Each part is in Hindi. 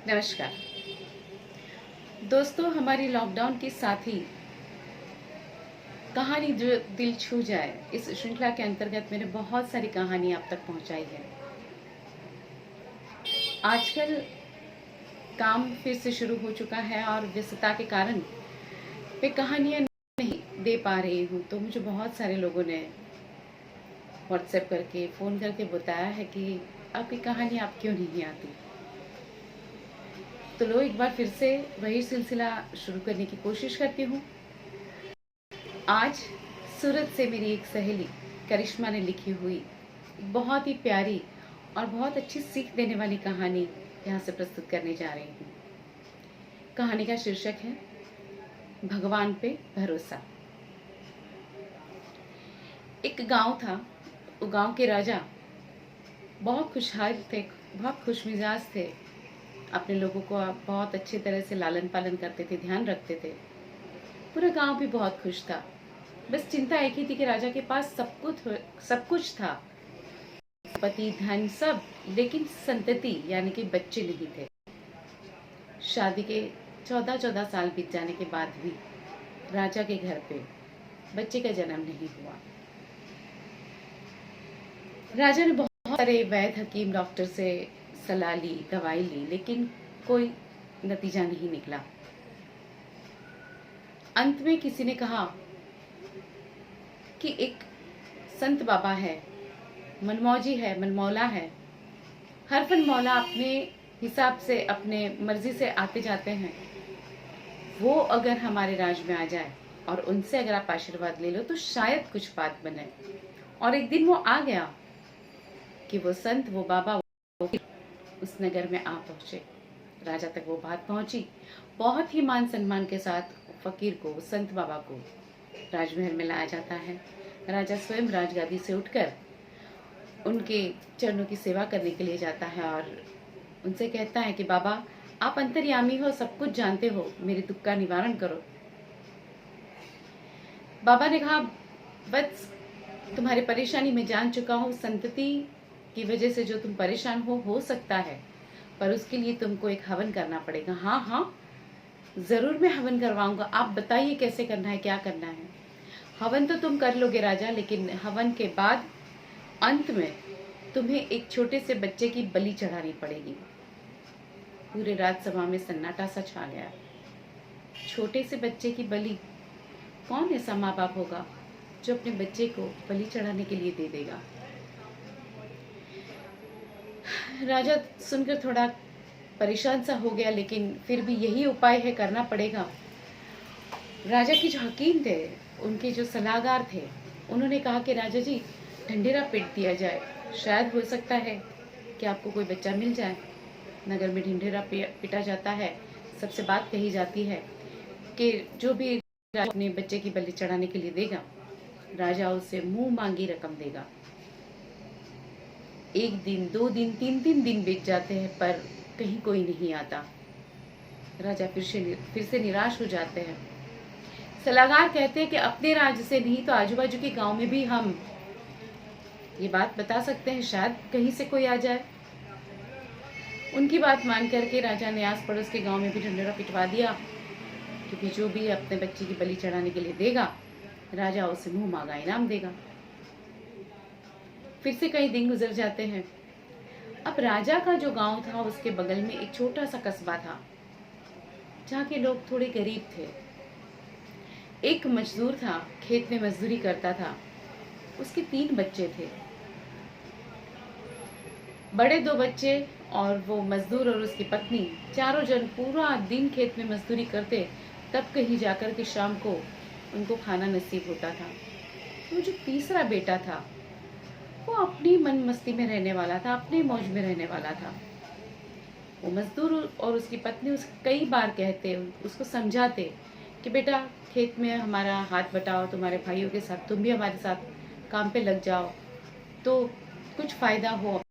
नमस्कार दोस्तों, हमारी लॉकडाउन के साथ ही कहानी जो दिल छू जाए इस श्रृंखला के अंतर्गत मैंने बहुत सारी कहानी आप तक पहुंचाई है। आजकल काम फिर से शुरू हो चुका है और व्यस्तता के कारण मैं कहानियां नहीं दे पा रही हूँ, तो मुझे बहुत सारे लोगों ने व्हाट्सएप करके फ़ोन करके बताया है कि आपकी कहानी आप क्यों नहीं आती। तो लो, एक बार फिर से वही सिलसिला शुरू करने की कोशिश करती हूँ। आज सूरत से मेरी एक सहेली करिश्मा ने लिखी हुई बहुत ही प्यारी और बहुत अच्छी सीख देने वाली कहानी यहाँ से प्रस्तुत करने जा रही हूँ। कहानी का शीर्षक है भगवान पे भरोसा। एक गांव था। वो गांव के राजा बहुत खुशहाल थे, बहुत खुशमिजाज थे, अपने लोगों को बहुत अच्छी तरह से लालन पालन करते थे, ध्यान रखते थे। पूरा गांव भी बहुत खुश था। बस चिंता एक ही थी कि राजा के पास सब कुछ था, पति, धन, सब, लेकिन संतति यानी कि बच्चे नहीं थे। शादी के 14 साल बीत जाने के बाद भी राजा के घर पे बच्चे का जन्म नहीं हुआ। राजा ने बहुत सारे वैद्य, हकीम, डॉक्टर से सलाह ली, दवाई ली, लेकिन कोई नतीजा नहीं निकला। अंत में किसी ने कहा कि एक संत बाबा है, मनमौजी है, मनमौला है। हर फन मौला अपने हिसाब से, अपने मर्जी से आते जाते हैं। वो अगर हमारे राज में आ जाए और उनसे अगर आप आशीर्वाद ले लो तो शायद कुछ बात बने। और एक दिन वो आ गया कि वो संत, वो बाबा उस नगर में आ पहुंचे। राजा तक वो बात पहुंची। बहुत ही मान सम्मान के साथ फकीर को, संत बाबा को राजमहल में लाया जाता है। राजा स्वयं राजगादी से उठकर उनके चरणों की सेवा करने के लिए जाता है और उनसे कहता है कि बाबा, आप अंतर्यामी हो, सब कुछ जानते हो, मेरे दुख का निवारण करो। बाबा ने कहा, बस तुम्हारी परेशानी मैं जान चुका हूँ। संतति की वजह से जो तुम परेशान हो सकता है, पर उसके लिए तुमको एक हवन करना पड़ेगा। हाँ हाँ, जरूर मैं हवन करवाऊंगा, आप बताइए कैसे करना है, क्या करना है। हवन तो तुम कर लोगे राजा, लेकिन हवन के बाद अंत में तुम्हें एक छोटे से बच्चे की बलि चढ़ानी पड़ेगी। पूरे राजसभा में सन्नाटा सा छा गया। छोटे से बच्चे की बलि? कौन ऐसा माँ बाप होगा जो अपने बच्चे को बलि चढ़ाने के लिए दे देगा? राजा सुनकर थोड़ा परेशान सा हो गया, लेकिन फिर भी यही उपाय है, करना पड़ेगा। राजा के जो हकीम थे, उनके जो सलाहकार थे, उन्होंने कहा कि राजा जी, ढंढेरा पीट दिया जाए, शायद हो सकता है कि आपको कोई बच्चा मिल जाए। नगर में ढंढेरा पीटा जाता है, सबसे बात कही जाती है कि जो भी अपने बच्चे की बलि चढ़ाने के लिए देगा, राजा उसे मुंह मांगी रकम देगा। 1 दिन, 2 दिन, 3 दिन बीत जाते हैं, पर कहीं कोई नहीं आता। राजा फिर से निराश हो जाते हैं। सलाहकार कहते हैं कि अपने राज्य से नहीं तो आजू बाजू के गांव में भी हम ये बात बता सकते हैं, शायद कहीं से कोई आ जाए। उनकी बात मान करके राजा ने आस पड़ोस के गांव में भी ढंढेरा पिटवा दिया कि जो भी अपने बच्चे की बलि चढ़ाने के लिए देगा, राजा उसे मुंह मांगा इनाम देगा। फिर से कई दिन गुजर जाते हैं। अब राजा का जो गांव था, उसके बगल में एक छोटा सा कस्बा था जहाँ के लोग थोड़े गरीब थे। एक मजदूर था, खेत में मजदूरी करता था। उसके 3 बच्चे थे, बड़े 2 बच्चे और वो मजदूर और उसकी पत्नी, चारों जन पूरा दिन खेत में मजदूरी करते, तब कहीं जाकर के शाम को उनको खाना नसीब होता था। तो जो तीसरा बेटा था, वो अपनी मन मस्ती में रहने वाला था, अपने मौज में रहने वाला था। वो मजदूर और उसकी पत्नी कई बार कहते, उसको समझाते कि बेटा, खेत में हमारा हाथ बटाओ, तुम्हारे भाइयों के साथ तुम भी हमारे साथ काम पे लग जाओ, तो कुछ फायदा हो,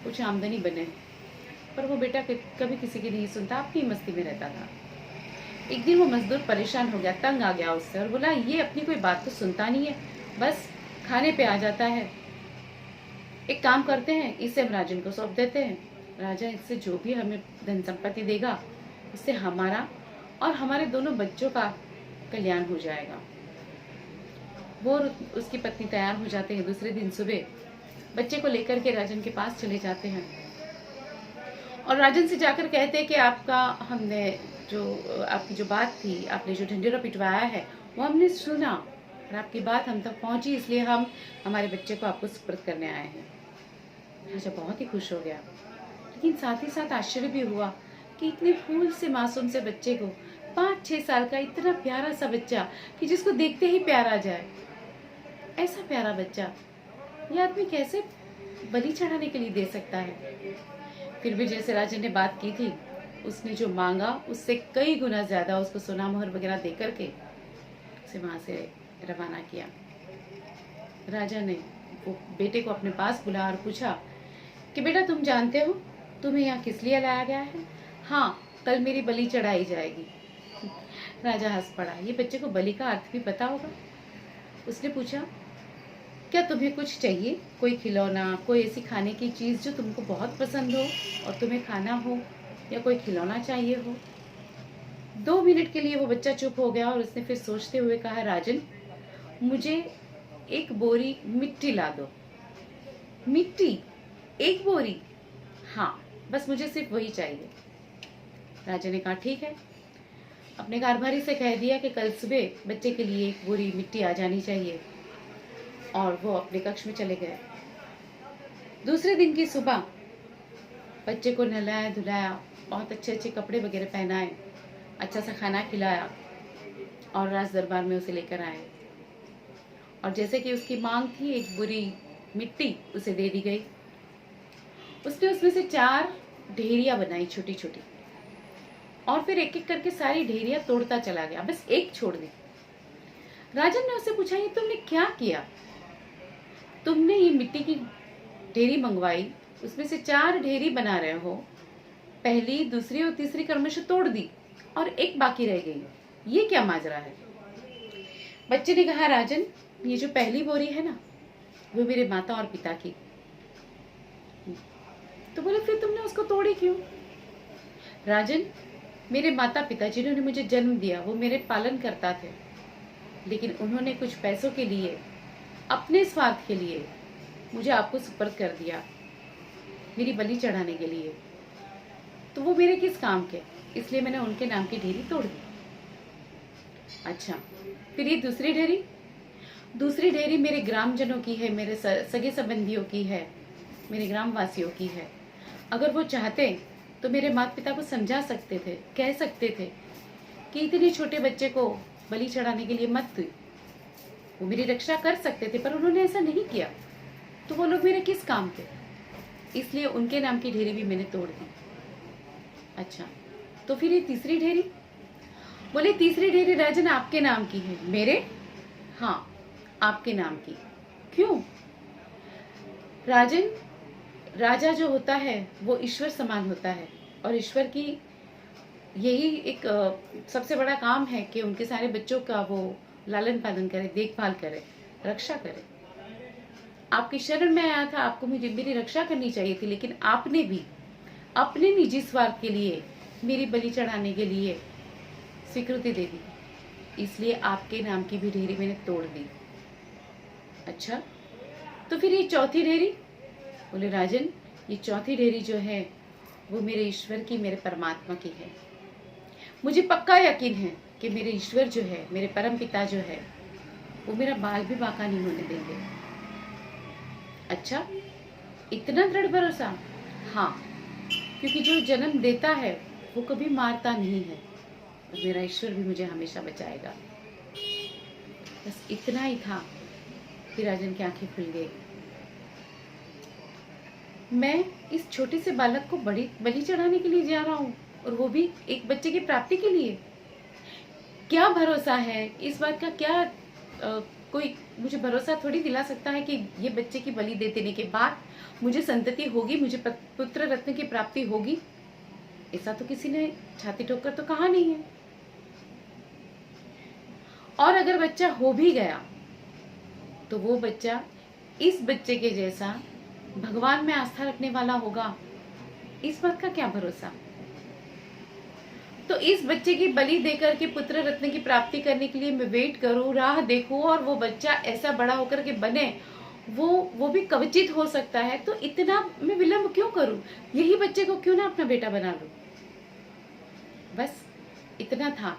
कुछ आमदनी बने। पर वो बेटा कभी किसी की नहीं सुनता, अपनी मस्ती में रहता था। एक दिन वो मजदूर परेशान हो गया, तंग आ गया उससे, और बोला, ये अपनी कोई बात तो सुनता नहीं है, बस खाने पे आ जाता है। एक काम करते हैं, इसे हम राजन को सौंप देते हैं, राजा इससे जो भी हमें धन संपत्ति देगा उससे हमारा और हमारे दोनों बच्चों का कल्याण हो जाएगा। वो और उसकी पत्नी तैयार हो जाते हैं। दूसरे दिन सुबह बच्चे को लेकर के राजन के पास चले जाते हैं और राजन से जाकर कहते हैं कि हमने जो आपकी जो बात थी, आपने जो ढिंढेरा पिटवाया है वो हमने सुना और आपकी बात हम तक पहुंची, इसलिए हम हमारे बच्चे को आपको सुपुर्द करने आए हैं। राजा बहुत ही खुश हो गया, लेकिन साथ ही साथ आश्चर्य भी हुआ कि इतने फूल से मासूम से बच्चे को, 5-6 साल का इतना प्यारा सा बच्चा कि जिसको देखते ही प्यार आ जाए, ऐसा प्यारा बच्चा ये आदमी कैसे बलि चढ़ाने के लिए दे सकता है। फिर भी जैसे राजन ने बात की थी, उसने जो मांगा उससे कई गुना ज्यादा उसको सोना मोहर वगैरह दे करके उसे वहां से रवाना किया। राजा ने वो बेटे को अपने पास बुलाया और पूछा कि बेटा, तुम जानते हो तुम्हें यहाँ किस लिए लाया गया है? हाँ, कल मेरी बलि चढ़ाई जाएगी। राजा हंस पड़ा। ये बच्चे को बलि का अर्थ भी पता होगा। उसने पूछा, क्या तुम्हें कुछ चाहिए? कोई खिलौना, कोई ऐसी खाने की चीज जो तुमको बहुत पसंद हो और तुम्हें खाना हो, या कोई खिलौना चाहिए हो? 2 मिनट के लिए वो बच्चा चुप हो गया और उसने फिर सोचते हुए कहा, राजन, मुझे 1 बोरी मिट्टी ला दो। मिट्टी? 1 बोरी? हाँ, बस मुझे सिर्फ वही चाहिए। राजा ने कहा, ठीक है। अपने कारभारी से कह दिया कि कल सुबह बच्चे के लिए 1 बोरी मिट्टी आ जानी चाहिए, और वो अपने कक्ष में चले गए। दूसरे दिन की सुबह बच्चे को नहलाया धुलाया, बहुत अच्छे अच्छे कपड़े वगैरह पहनाए, अच्छा सा खाना खिलाया और राज दरबार में उसे लेकर आए। और जैसे कि उसकी मांग थी, 1 बोरी मिट्टी उसे दे दी गई। उसने उसमें से 4 ढेरियां बनाई, छोटी छोटी, और फिर एक एक करके सारी ढेरियां तोड़ता चला गया, बस एक छोड़ दी। राजन ने उससे पूछा, ये तुमने क्या किया? तुमने ये मिट्टी की ढेरी मंगवाई, उसमें से 4 ढेरी बना रहे हो, पहली, दूसरी और तीसरी क्रमशः तोड़ दी और एक बाकी रह गई, ये क्या माजरा है? बच्चे ने कहा, राजन, ये जो पहली बोरी है ना, वो मेरे माता और पिता की। तो बोले, फिर तुमने उसको तोड़ी क्यों? राजन, मेरे माता पिता जिन्होंने मुझे जन्म दिया वो मेरे पालन करता थे, लेकिन उन्होंने कुछ पैसों के लिए, अपने स्वार्थ के लिए मुझे आपको सुपर्द कर दिया, मेरी बलि चढ़ाने के लिए। तो वो मेरे किस काम के, इसलिए मैंने उनके नाम की ढेरी तोड़ दी। अच्छा, फिर ये दूसरी ढेरी? दूसरी ढेरी मेरे ग्रामजनों की है, मेरे सगे संबंधियों की है, मेरे ग्रामवासियों की है। अगर वो चाहते तो मेरे माता पिता को समझा सकते थे, कह सकते थे कि इतने छोटे बच्चे को बलि चढ़ाने के लिए मत दो, वो मेरी रक्षा कर सकते थे, पर उन्होंने ऐसा नहीं किया। तो वो लोग मेरे किस काम थे, इसलिए उनके नाम की ढेरी भी मैंने तोड़ दी। अच्छा, तो फिर ये तीसरी ढेरी? बोले, तीसरी ढेरी राजन आपके नाम की है। मेरे? हाँ, आपके नाम की। क्यों? राजन, राजा जो होता है वो ईश्वर समान होता है, और ईश्वर की यही एक सबसे बड़ा काम है कि उनके सारे बच्चों का वो लालन पालन करे, देखभाल करे, रक्षा करे। आपकी शरण में आया था, आपको मेरी रक्षा करनी चाहिए थी, लेकिन आपने भी अपने निजी स्वार्थ के लिए मेरी बलि चढ़ाने के लिए स्वीकृति दे दी, इसलिए आपके नाम की भी ढेरी मैंने तोड़ दी। अच्छा, तो फिर ये चौथी ढेरी? बोले, राजन, ये चौथी ढेरी जो है वो मेरे ईश्वर की, मेरे परमात्मा की है। मुझे पक्का यकीन है कि मेरे ईश्वर जो है, मेरे परम पिता जो है, वो मेरा बाल भी बांका नहीं होने देंगे। अच्छा, इतना दृढ़ भरोसा? हाँ, क्योंकि जो जन्म देता है वो कभी मारता नहीं है, और मेरा ईश्वर भी मुझे हमेशा बचाएगा। बस इतना ही था कि राजन की आंखें खुल गई। मैं इस छोटे से बालक को बड़ी बलि चढ़ाने के लिए जा रहा हूँ, और वो भी एक बच्चे की प्राप्ति के लिए। क्या भरोसा है इस बात का? क्या कोई मुझे भरोसा थोड़ी दिला सकता है कि ये बच्चे की बलि दे देने के बाद मुझे संतति होगी, मुझे पुत्र रत्न की प्राप्ति होगी? ऐसा तो किसी ने छाती ठोककर तो कहा नहीं है। और अगर बच्चा हो भी गया तो वो बच्चा इस बच्चे के जैसा भगवान में आस्था रखने वाला होगा, इस बात का क्या भरोसा। तो इस बच्चे की बलि देकर के पुत्र रत्न की प्राप्ति करने के लिए मैं वेट करूं, राह देखूं, और वो बच्चा ऐसा बड़ा होकर के बने, वो भी कवचित हो सकता है, तो इतना मैं विलंब क्यों करूं। यही बच्चे को क्यों ना अपना बेटा बना लूं। बस इतना था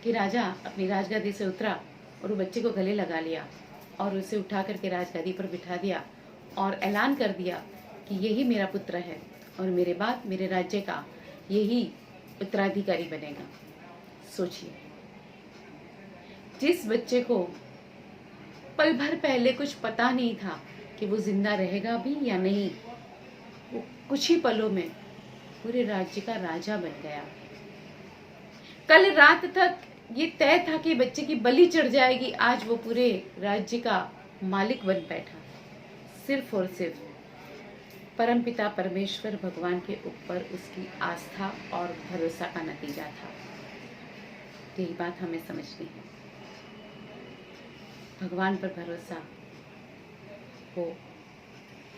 कि राजा अपनी राजगद्दी से उतरा और वो बच्चे को गले लगा लिया और उसे उठा करके राजगद्दी पर बिठा दिया और ऐलान कर दिया कि यही मेरा पुत्र है और मेरे बाद मेरे राज्य का यही उत्तराधिकारी बनेगा। सोचिए, जिस बच्चे को पल भर पहले कुछ पता नहीं था कि वो जिंदा रहेगा भी या नहीं, वो कुछ ही पलों में पूरे राज्य का राजा बन गया। कल रात तक ये तय था कि बच्चे की बलि चढ़ जाएगी, आज वो पूरे राज्य का मालिक बन बैठा। सिर्फ और सिर्फ परमपिता परमेश्वर भगवान के ऊपर उसकी आस्था और भरोसा का नतीजा था। यही बात हमें समझनी है। भगवान पर भरोसा हो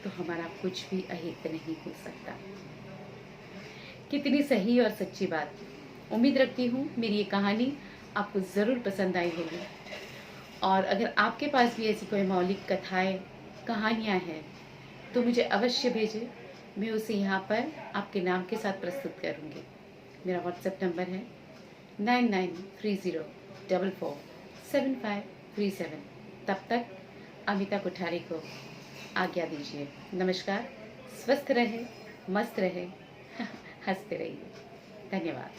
तो हमारा कुछ भी अहित नहीं हो सकता। कितनी सही और सच्ची बात। उम्मीद रखती हूँ मेरी ये कहानी आपको ज़रूर पसंद आई होगी, और अगर आपके पास भी ऐसी कोई मौलिक कथाएं, कहानियाँ हैं तो मुझे अवश्य भेजें। मैं उसे यहाँ पर आपके नाम के साथ प्रस्तुत करूँगी। मेरा व्हाट्सएप नंबर है 9930447537। तब तक अमिता कोठारी को आज्ञा दीजिए। नमस्कार। स्वस्थ रहे, मस्त रहे, हंसते रहिए। धन्यवाद।